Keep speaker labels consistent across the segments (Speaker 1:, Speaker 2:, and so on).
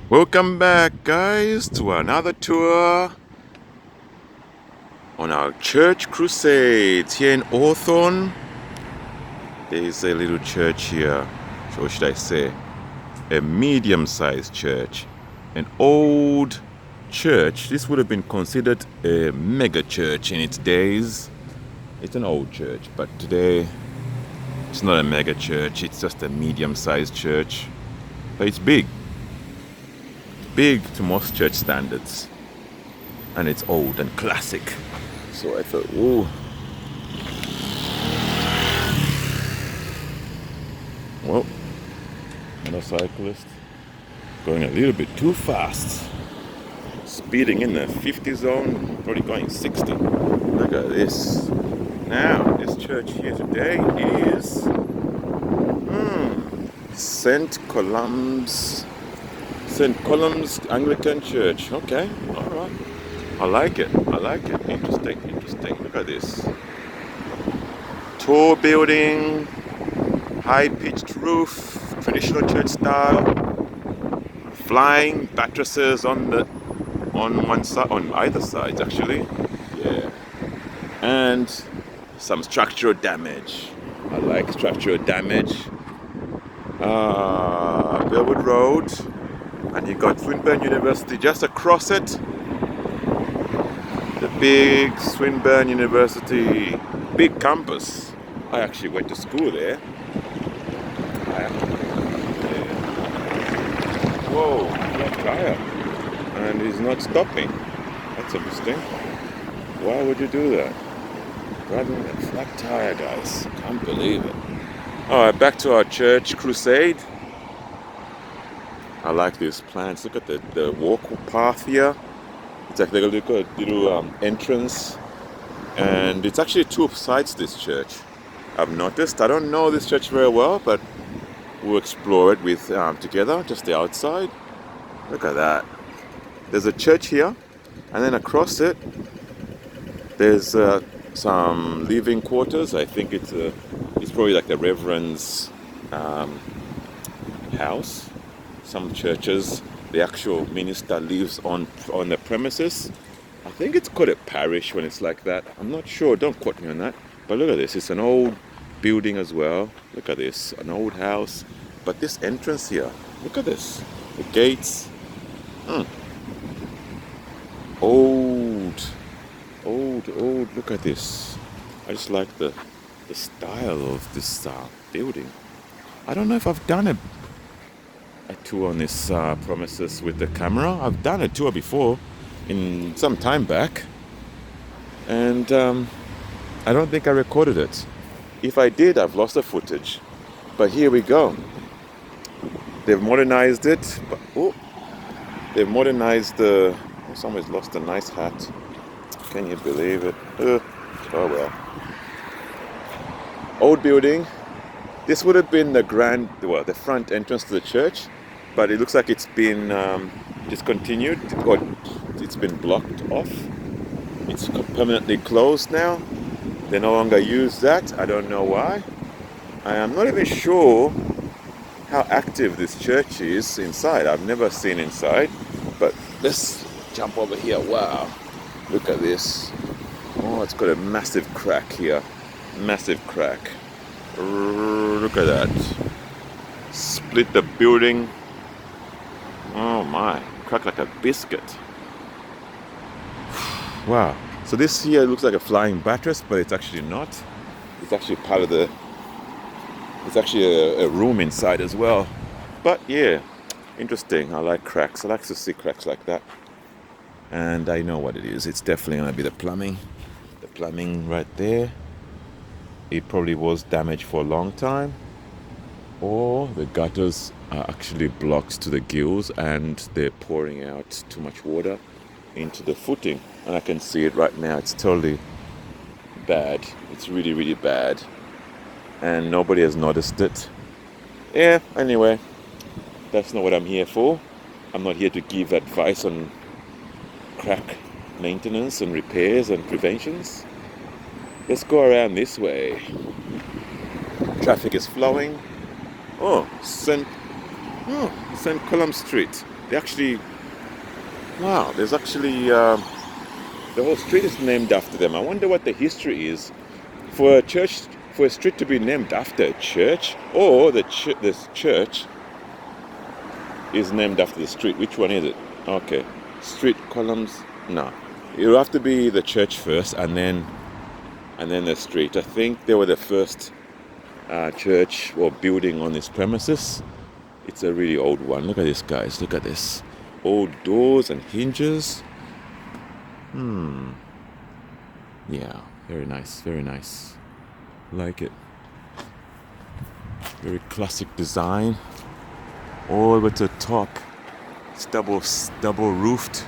Speaker 1: Welcome back, guys, to another tour on our church crusades here in Hawthorne. There is a little church here, so what should I say? A medium-sized church. An old church. This would have been considered a mega church in its days. It's an old church, but today it's not a mega church, it's just a medium-sized church. But it's big. Big to most church standards. And it's old and classic. So I thought, whoa. Well, motorcyclist going a little bit too fast. Speeding in the 50 zone, probably going 60. Look at this. Now, this church here today is St. Columbs Anglican Church. Okay, alright. I like it. Interesting. Look at this. Tall building, high-pitched roof, traditional church style, flying buttresses on one side, on either side actually. Yeah. And some structural damage. I like structural damage. Bellwood Road, and you got Swinburne University just across it. The big Swinburne University, big campus. I actually went to school there. Whoa, flat tire. And he's not stopping. That's interesting. Why would you do that? Driving a flat tire, guys. Can't believe it. Alright, back to our church crusade. I like these plants. Look at the walk path here. It's like a little entrance. And it's actually two sides to this church. I've noticed. I don't know this church very well, but we'll explore it with together, just the outside. Look at that. There's a church here, and then across it, there's some living quarters. I think it's probably like the Reverend's house. Some churches, the actual minister lives on the premises. I think it's called a parish when it's like that. I'm not sure. Don't quote me on that. But look at this. It's an old building as well. Look at this. An old house. But this entrance here, look at this. The gates. Old. Look at this. I just like the style of this building. I don't know if I've done a tour on this premises with the camera. I've done a tour before in some time back, and I don't think I recorded it. If I did, I've lost the footage. But here we go. They've modernized it. They've modernized the... Someone's lost a nice hat. Can you believe it? Oh well. Old building. This would have been the front entrance to the church, but it looks like it's been discontinued, or it's been blocked off. It's permanently closed now. They no longer use that. I don't know why. I am not even sure how active this church is inside. I've never seen inside, but let's jump over here. Wow, look at this. Oh, it's got a massive crack here. Massive crack. Look at that. Split the building. Oh my, cracked like a biscuit. Wow. So this here looks like a flying buttress, but it's actually not. It's actually part of it's actually a room inside as well. But yeah, interesting. I like cracks. I like to see cracks like that. And I know what it is. It's definitely going to be the plumbing. The plumbing right there. It probably was damaged for a long time. Or the gutters are actually blocked to the gills and they're pouring out too much water into the footing. And I can see it right now. It's totally bad. It's really, really bad. And nobody has noticed it. Yeah, anyway, that's not what I'm here for. I'm not here to give advice on crack maintenance and repairs and preventions. Let's go around this way. Traffic is flowing. St. Columbs Street. They actually, wow, there's actually, the whole street is named after them. I wonder what the history is for a church, for a street to be named after a church, or this church is named after the street. Which one is it? Okay, street Columbs. No, it'll have to be the church first, and then the street. I think they were the first church or building on this premises. It's a really old one. Look at this, guys. Look at this. Old doors and hinges. Yeah, very nice, very nice. Like it. Very classic design. All the way to the top. It's double roofed.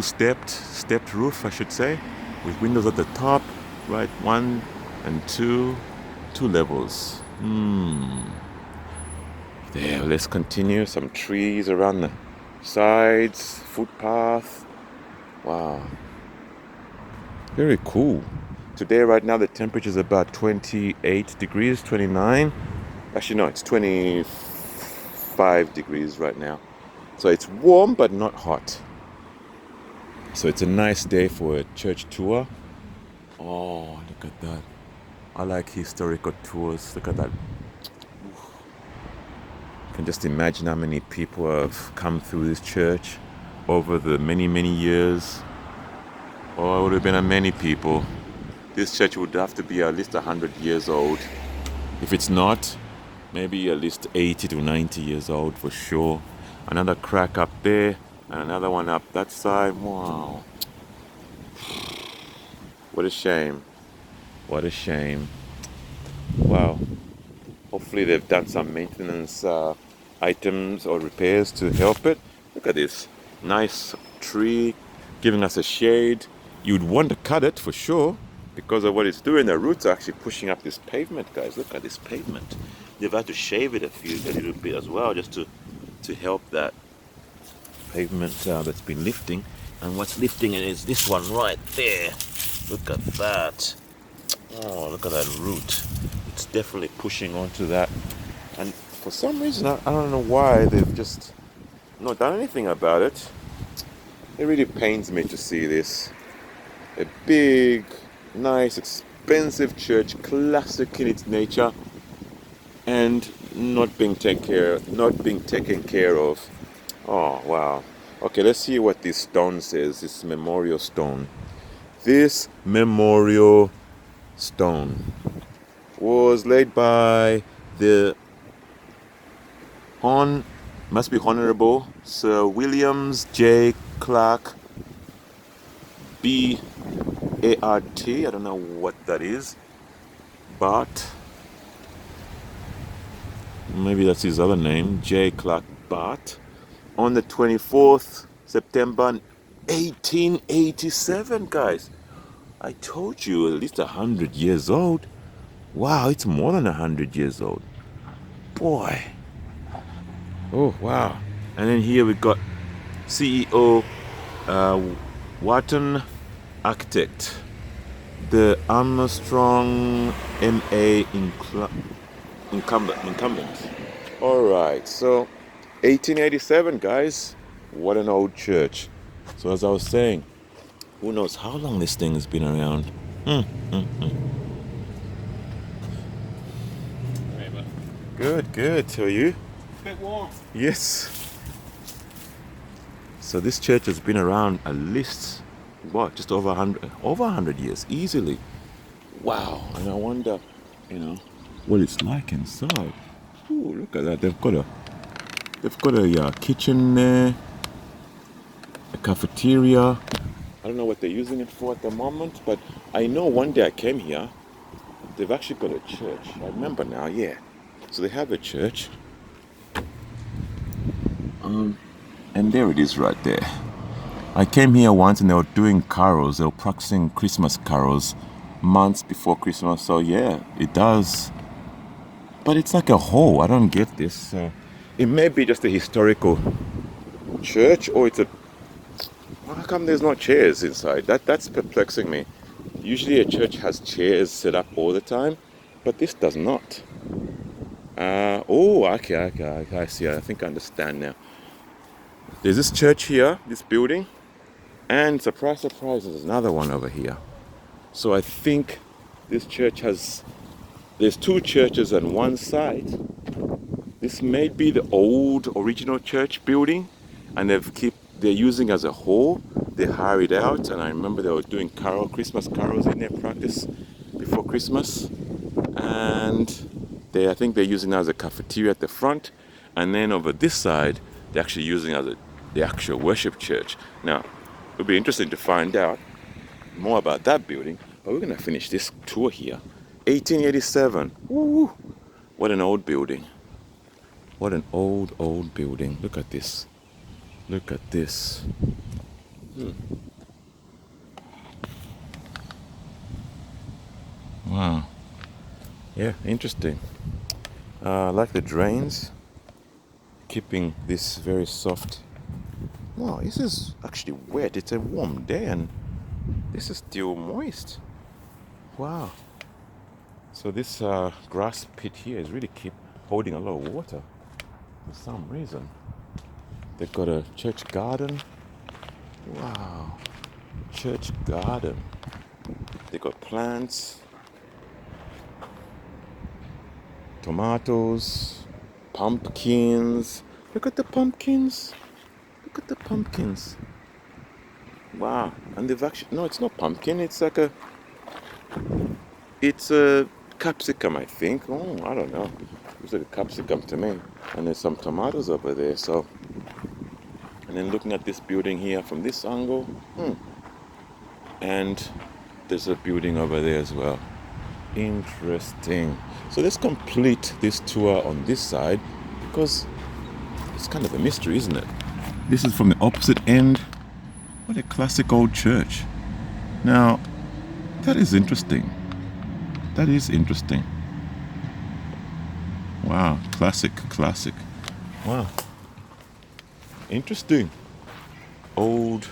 Speaker 1: Stepped roof, I should say. With windows at the top. Right, 1 and 2 levels. There, let's continue. Some trees around the sides, footpath. Wow. Very cool. Today, right now, the temperature is about 28 degrees, 29. Actually, no, it's 25 degrees right now. So it's warm, but not hot. So it's a nice day for a church tour. Oh, look at that. I like historical tours. Look at that. I can just imagine how many people have come through this church over the many, many years. Oh, it would have been many people. This church would have to be at least 100 years old. If it's not, maybe at least 80 to 90 years old for sure. Another crack up there, and another one up that side. Wow. What a shame. What a shame. Wow. Hopefully they've done some maintenance items or repairs to help it. Look at this. Nice tree giving us a shade. You'd want to cut it for sure because of what it's doing. The roots are actually pushing up this pavement, guys. Look at this pavement. They've had to shave it a little bit as well just to help that pavement that's been lifting. And what's lifting it is this one right there. Look at that. Oh, look at that root. It's definitely pushing onto that. And for some reason, I don't know why they've just not done anything about it. It really pains me to see this. A big, nice, expensive church, classic in its nature, and not being taken care of. Oh, wow. Okay, let's see what this stone says, this memorial stone. This memorial stone was laid by the must be Honorable Sir Williams J. Clark B.A.R.T. I don't know what that is, but maybe that's his other name, J. Clark Bart, on the 24th September 1887, guys. I told you, at least 100 years old. Wow, it's more than 100 years old. Boy. Oh, wow. And then here we got CEO Wharton Architect. The Armstrong MA incumbent. Alright, so 1887, guys. What an old church. So as I was saying, who knows how long this thing has been around. Good. How are you?
Speaker 2: A bit warm.
Speaker 1: Yes. So this church has been around at least, just over 100 years, easily. Wow. And I wonder, what it's like inside. Ooh, look at that. They've got a kitchen there, a cafeteria. I don't know what they're using it for at the moment, but I know one day I came here, they've actually got a church. I remember now, yeah. So they have a church. And there it is right there. I came here once and they were doing carols. They were practicing Christmas carols months before Christmas. So yeah, it does. But it's like a hole. I don't get this. It may be just a historical church, or it's a... How come there's no chairs inside? That's perplexing me. Usually a church has chairs set up all the time, but this does not. Okay, I see. I think I understand now. There's this church here, this building, and surprise, surprise, there's another one over here. So I think this church there's two churches on one side. This may be the old original church building, and they're using as a hall. They hire it out, and I remember they were doing Christmas carols in their practice before Christmas. And I think they're using it as a cafeteria at the front, and then over this side they're actually using it as the actual worship church. Now, it'll be interesting to find out more about that building, but we're gonna finish this tour here. 1887. Woo! What an old building. What an old building. Look at this. Look at this. Wow. Yeah, interesting. I like the drains, keeping this very soft. Wow, this is actually wet. It's a warm day and this is still moist. Wow. So this grass pit here is really keep holding a lot of water for some reason. They've got a church garden. Wow. Church garden. They got plants, tomatoes, pumpkins. Look at the pumpkins. Look at the pumpkins. Wow. And they've actually, no, it's not pumpkin. It's a capsicum, I think. Oh, I don't know. Looks like a capsicum to me. And there's some tomatoes over there. So, and then looking at this building here from this angle. And there's a building over there as well. Interesting. So let's complete this tour on this side because it's kind of a mystery, isn't it? This is from the opposite end. What a classic old church. Now, that is interesting. That is interesting. Wow, classic. Wow. Interesting. Old.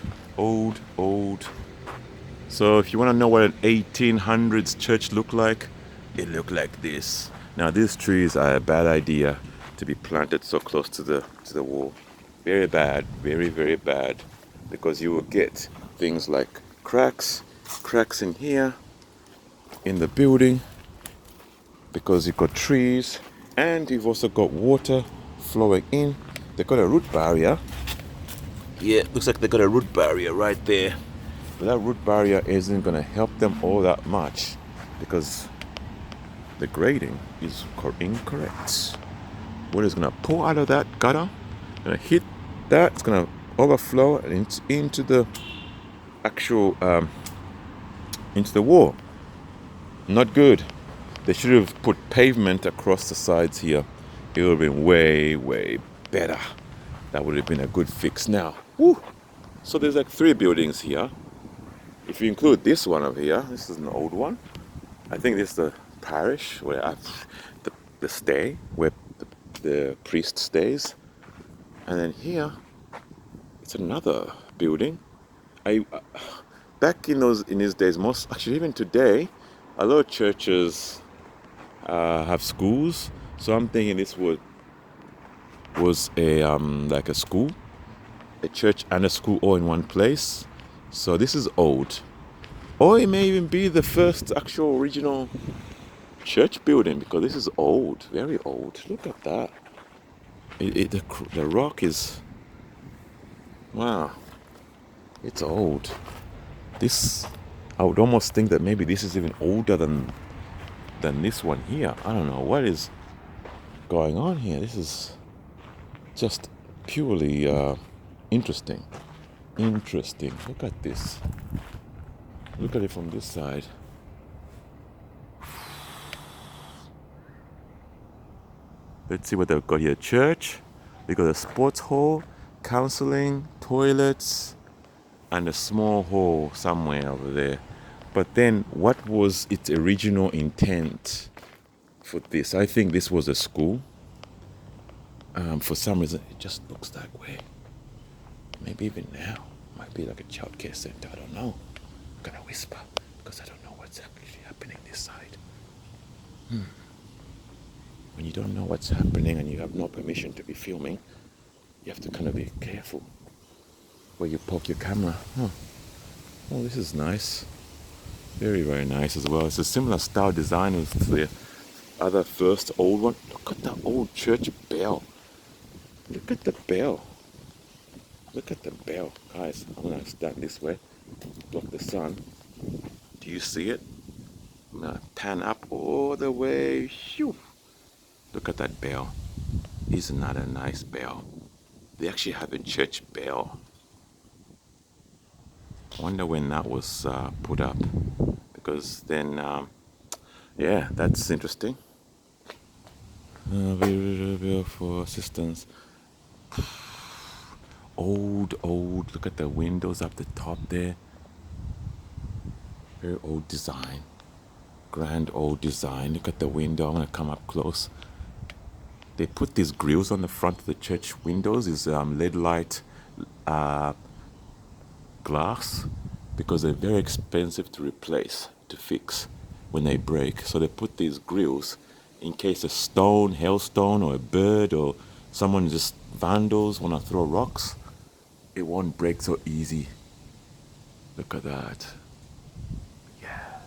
Speaker 1: So if you want to know what an 1800s church looked like, it looked like this. Now these trees are a bad idea to be planted so close to the wall. Very bad, very bad, because you will get things like cracks in here, in the building, because you've got trees, and you've also got water flowing in. They've got a root barrier. Yeah, looks like they got a root barrier right there. But that root barrier isn't going to help them all that much because the grading is incorrect. Water is going to pour out of that gutter, going to hit that, it's going to overflow and into the actual, into the wall. Not good. They should have put pavement across the sides here. It would have been way better. That would have been a good fix now. Woo! So there's like 3 buildings here. If you include this one over here, this is an old one. I think this is the parish where the stay, where the priest stays. And then here, it's another building. Back in his days, actually even today, a lot of churches have schools. So I'm thinking this was a like a school, a church and a school all in one place. So this is old. Or it may even be the first actual original church building because this is old, very old. Look at that. The rock is, wow, it's old. This, I would almost think that maybe this is even older than this one here. I don't know what is going on here. This is just purely interesting. Look at this. Look at it from this side. Let's see what they've got here. Church. They got a sports hall, counseling, toilets, and a small hall somewhere over there. But then, what was its original intent for this? I think this was a school. For some reason, it just looks that way. Maybe even now, might be like a childcare center. I don't know. I'm gonna whisper because I don't know what's actually happening this side. When you don't know what's happening and you have no permission to be filming, You have to kind of be careful where you poke your camera. Huh. Oh, this is nice. Very, very nice as well. It's a similar style design as the other first old one. Look at the old church bell. Look at the bell. Look at the bell. Guys, I'm going to stand this way, block the sun. Do you see it? I'm going to pan up all the way. Phew. Look at that bell. Isn't that a nice bell? They actually have a church bell. I wonder when that was put up. Because then, yeah, that's interesting. Bill for assistance. Old. Look at the windows up the top there. Very old design. Grand old design. Look at the window. I'm going to come up close. They put these grills on the front of the church windows. These lead light glass. Because they're very expensive to replace, to fix when they break. So they put these grills in case a stone, hailstone, or a bird, or someone just vandals want to throw rocks, it won't break so easy. Look at that. Yeah.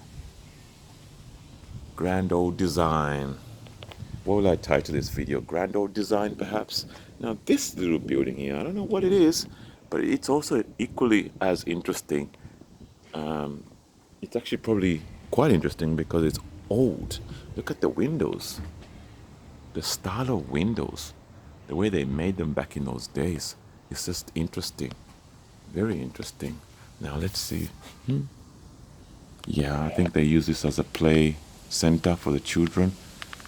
Speaker 1: Grand old design. What will I title this video? Grand old design, perhaps? Now, this little building here, I don't know what it is, but it's also equally as interesting. It's actually probably quite interesting because it's old. Look at the windows. The style of windows. The way they made them back in those days. It's just interesting. Very interesting. Now let's see. Yeah, I think they use this as a play center for the children.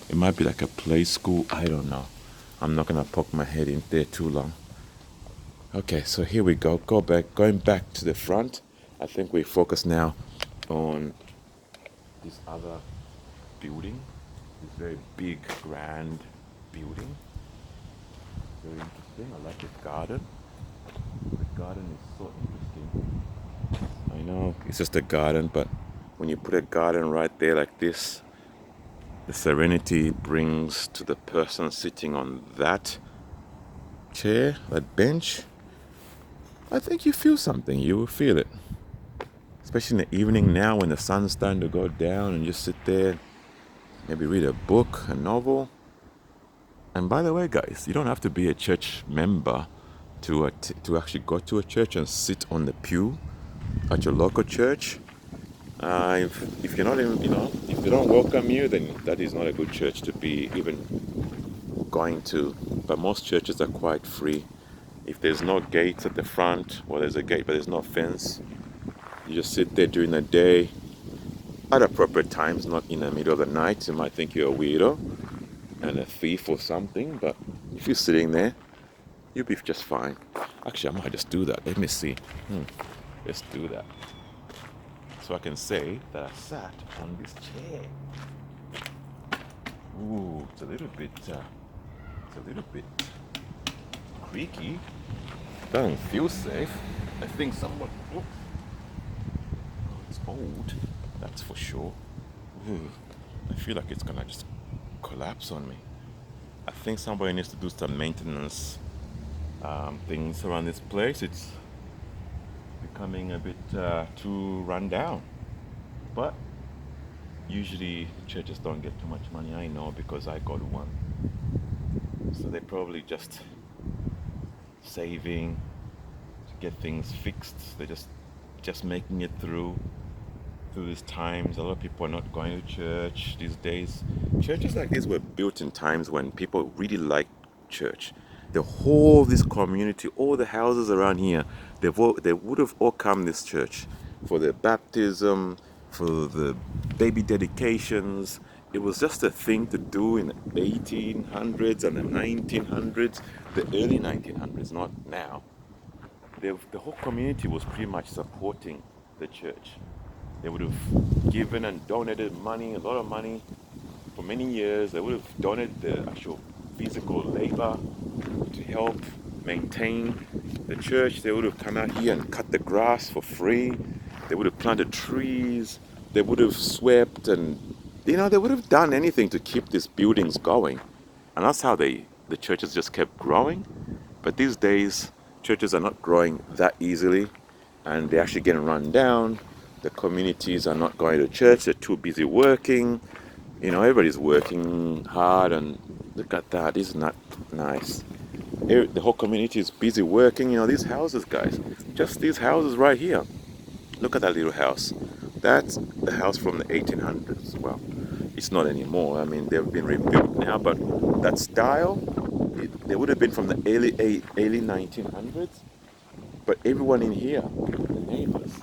Speaker 1: It might be like a play school. I don't know. I'm not going to poke my head in there too long. Okay, so here we go. Going back to the front. I think we focus now on this other building. This very big, grand building. Very interesting. I like the garden. The garden is so interesting. I know it's just a garden, but when you put a garden right there like this, the serenity it brings to the person sitting on that chair, that bench, I think you feel something. You will feel it. Especially in the evening now when the sun's starting to go down and just sit there, maybe read a book, a novel. And by the way, guys, you don't have to be a church member to actually go to a church and sit on the pew at your local church. If you're not even, if they don't welcome you, then that is not a good church to be even going to. But most churches are quite free. If there's no gates at the front, well, there's a gate, but there's no fence. You just sit there during the day at appropriate times, not in the middle of the night. You might think you're a weirdo and a thief or something, but if you're sitting there, you'll be just fine. Actually, I might just do that. Let me see. Let's do that. So I can say that I sat on this chair. Ooh, it's a little bit creaky. Doesn't feel safe. I think someone. Oh, it's old. That's for sure. Ooh, I feel like it's gonna just collapse on me. I think somebody needs to do some maintenance things around this place. It's becoming a bit too run down. But usually churches don't get too much money. I know because I go to one. So they're probably just saving to get things fixed. They're just making it through these times. A lot of people are not going to church these days. Churches like this were built in times when people really liked church. The whole of this community, all the houses around here, they would have all come to this church for their baptism, for the baby dedications. It was just a thing to do in the 1800s and the 1900s, the early 1900s, not now. The whole community was pretty much supporting the church. They would have given and donated money, a lot of money, for many years. They would have donated the actual physical labor to help maintain the church. They would have come out here and cut the grass for free. They would have planted trees. They would have swept, and they would have done anything to keep these buildings going. And that's how the churches just kept growing. But these days, churches are not growing that easily, and they're actually getting run down. The communities are not going to church, they're too busy working. Everybody's working hard, and look at that, isn't that nice? The whole community is busy working. These houses, guys, just these houses right here. Look at that little house. That's the house from the 1800s. Well, it's not anymore. I mean, they've been rebuilt now, but that style, they would have been from the early 1900s. But everyone in here, the neighbors,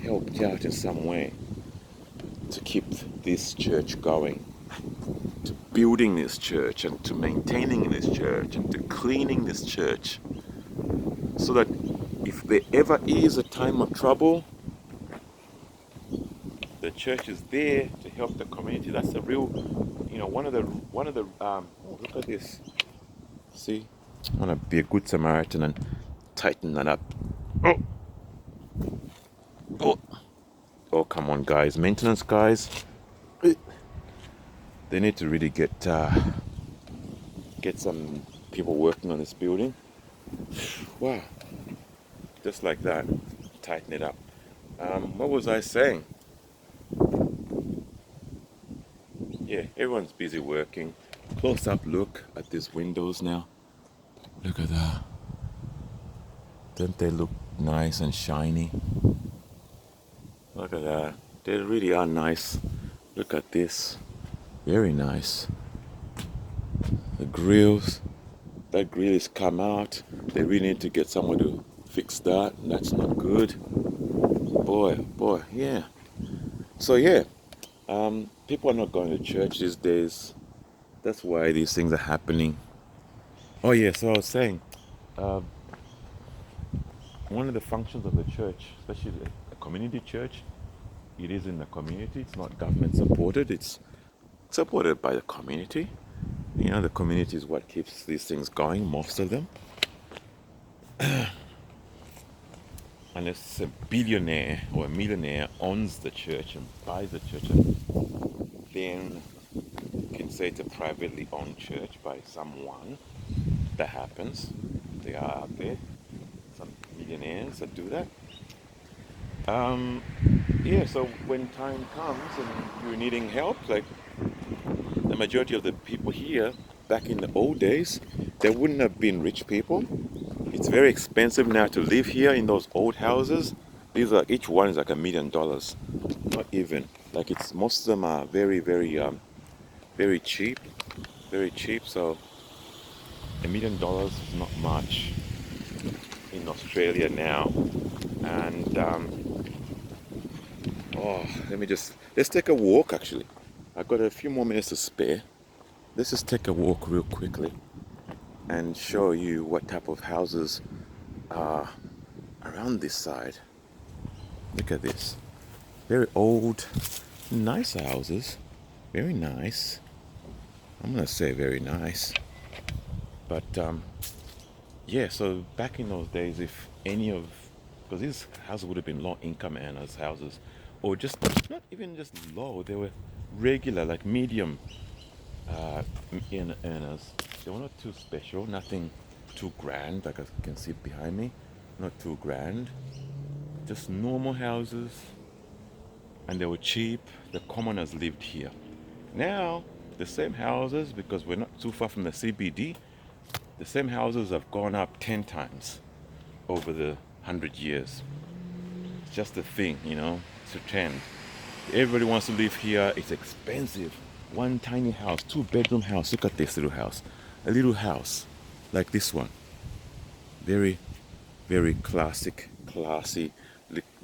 Speaker 1: helped out in some way to keep this church going, to building this church, and to maintaining this church, and to cleaning this church, so that if there ever is a time of trouble, the church is there to help the community. That's the real, one of the. Oh, look at this. See, I want to be a good Samaritan and tighten that up. Oh, oh, oh! Come on, guys, maintenance guys. They need to really get some people working on this building. Wow, just like that, tighten it up. What was I saying? Yeah, everyone's busy working. Close up look at these windows now. Look at that. Don't they look nice and shiny? Look at that. They really are nice. Look at this. Very nice. The grills. That grill has come out. They really need to get someone to fix that. That's not good. Boy, yeah. So yeah, people are not going to church these days. That's why these things are happening. Oh yeah, so I was saying, one of the functions of the church, especially a community church, it is in the community. It's not government supported. It's supported by the community. The community is what keeps these things going, most of them. Unless a billionaire or a millionaire owns the church and buys the church, and then you can say it's a privately owned church by someone. That happens. They are out there. Some millionaires that do that. Yeah, so when time comes and you're needing help, like the majority of the people here back in the old days, they wouldn't have been rich people. It's very expensive now to live here in those old houses. Each one is like $1 million. Not even. Like most of them are very, very, very cheap. Very cheap. So $1 million is not much in Australia now. And let's take a walk. Actually, I've got a few more minutes to spare. Let's just take a walk real quickly and show you what type of houses are around this side. Look at this. Very old, nice houses. Very nice. I'm gonna say very nice. But yeah, so back in those days, if because these houses would have been low income earners houses, or just not even just low, they were regular, like medium earners. They were not too special, nothing too grand, like I can see behind me. Not too grand, just normal houses, and they were cheap. The commoners lived here. Now, the same houses, because we're not too far from the CBD, the same houses have gone up 10 times over the 100 years. It's just a thing, it's a trend. Everybody wants to live here. It's expensive. One tiny house, 2-bedroom house. Look at this little house. A little house like this one. Very, very classy,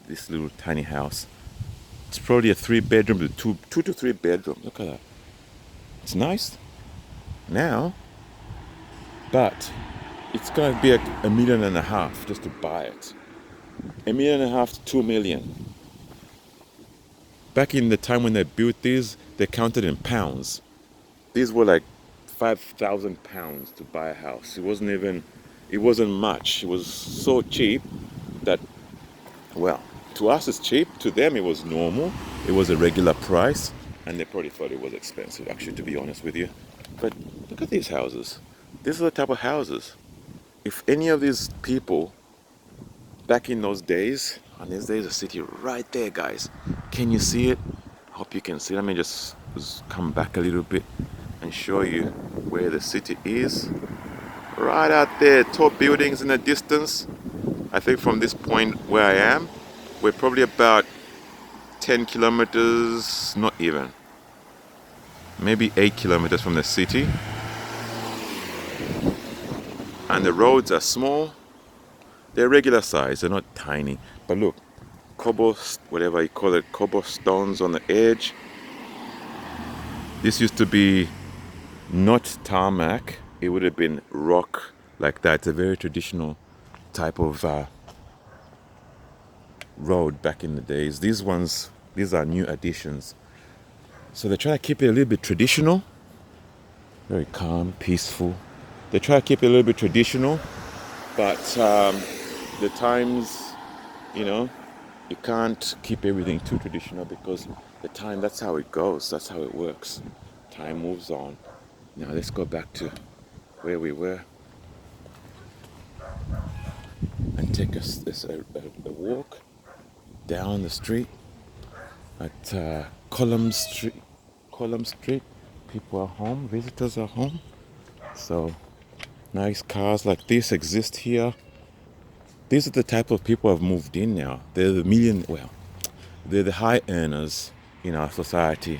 Speaker 1: this little tiny house. It's probably a 3-bedroom, two to 3 bedroom. Look at that. It's nice now, but it's going to be $1.5 million just to buy it. $1.5 million to 2 million. Back in the time when they built these, they counted in pounds. These were like £5,000 to buy a house. It wasn't much. It was so cheap that, well, to us it's cheap. To them it was normal. It was a regular price, and they probably thought it was expensive, actually, to be honest with you. But look at these houses. These are the type of houses. if any of these people back in those days, and there's a city right there, guys. Can you see it? Hope you can see. Let me just come back a little bit and show you where the city is. Right out there, tall buildings in the distance. I think from this point where I am, we're probably about 10 kilometers, not even, maybe 8 kilometers from the city. And the roads are small. They're regular size, they're not tiny. But look, whatever you call it, cobblestones on the edge. This used to be not tarmac, it would have been rock like that. It's a very traditional type of road back in the days. These are new additions. So they try to keep it a little bit traditional, very calm, peaceful. They try to keep it a little bit traditional, but the times, you can't keep everything too traditional because the time, that's how it goes, that's how it works. Time moves on. Now let's go back to where we were and take a walk down the street at Columbs Street. People are home, visitors are home. So nice cars like this exist here. These are the type of people who have moved in now. They're they're the high earners in our society.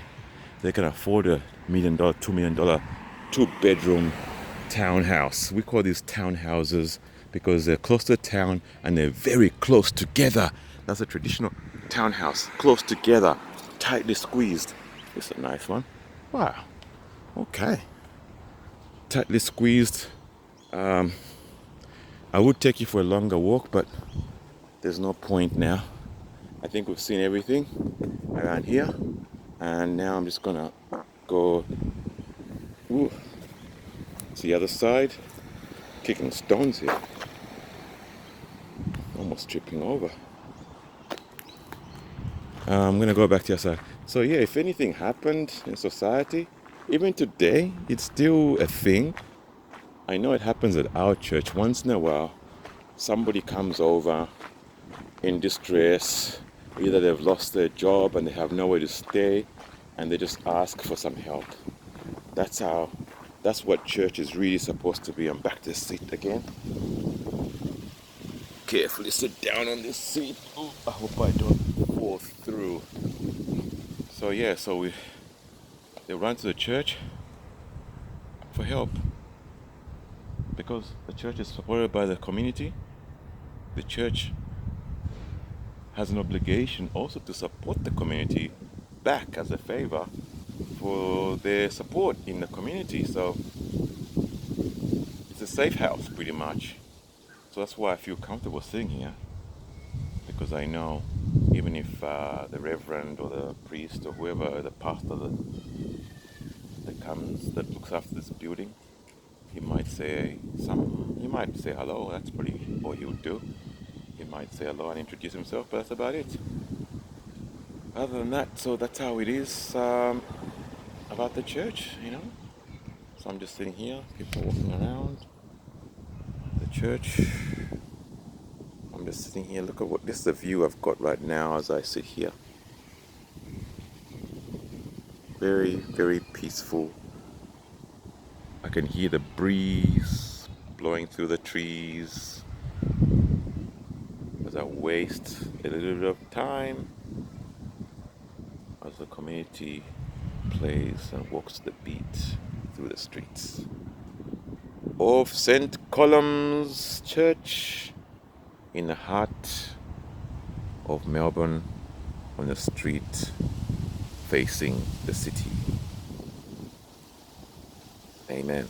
Speaker 1: They can afford $1 million, $2 million, 2-bedroom townhouse. We call these townhouses because they're close to the town and they're very close together. That's a traditional townhouse, close together, tightly squeezed. It's a nice one. Wow. Okay. Tightly squeezed. I would take you for a longer walk, but there's no point now. I think we've seen everything around here, and now I'm just gonna go to the other side. Kicking stones here, almost tripping over. I'm gonna go back to your side. So yeah, if anything happened in society, even today, it's still a thing. I know it happens at our church. Once in a while, somebody comes over in distress. Either they've lost their job and they have nowhere to stay, and they just ask for some help. That's what church is really supposed to be. I'm back to the seat again. Carefully sit down on this seat. Oh, I hope I don't fall through. So yeah, they run to the church for help because the church is supported by the community. The church has an obligation also to support the community back as a favor for their support in the community. So it's a safe house pretty much. So that's why I feel comfortable sitting here, because I know even if the reverend or the priest or whoever, the pastor that looks after this building, he might say hello, that's pretty, or he would do. He might say hello and introduce himself, but that's about it. Other than that, so that's how it is about the church, So I'm just sitting here, people walking around the church. I'm just sitting here. Look at this is the view I've got right now as I sit here. Very, very peaceful. I can hear the breeze blowing through the trees as I waste a little bit of time as the community plays and walks the beat through the streets of St. Columbs Church in the heart of Melbourne, on the street facing the city. Amen.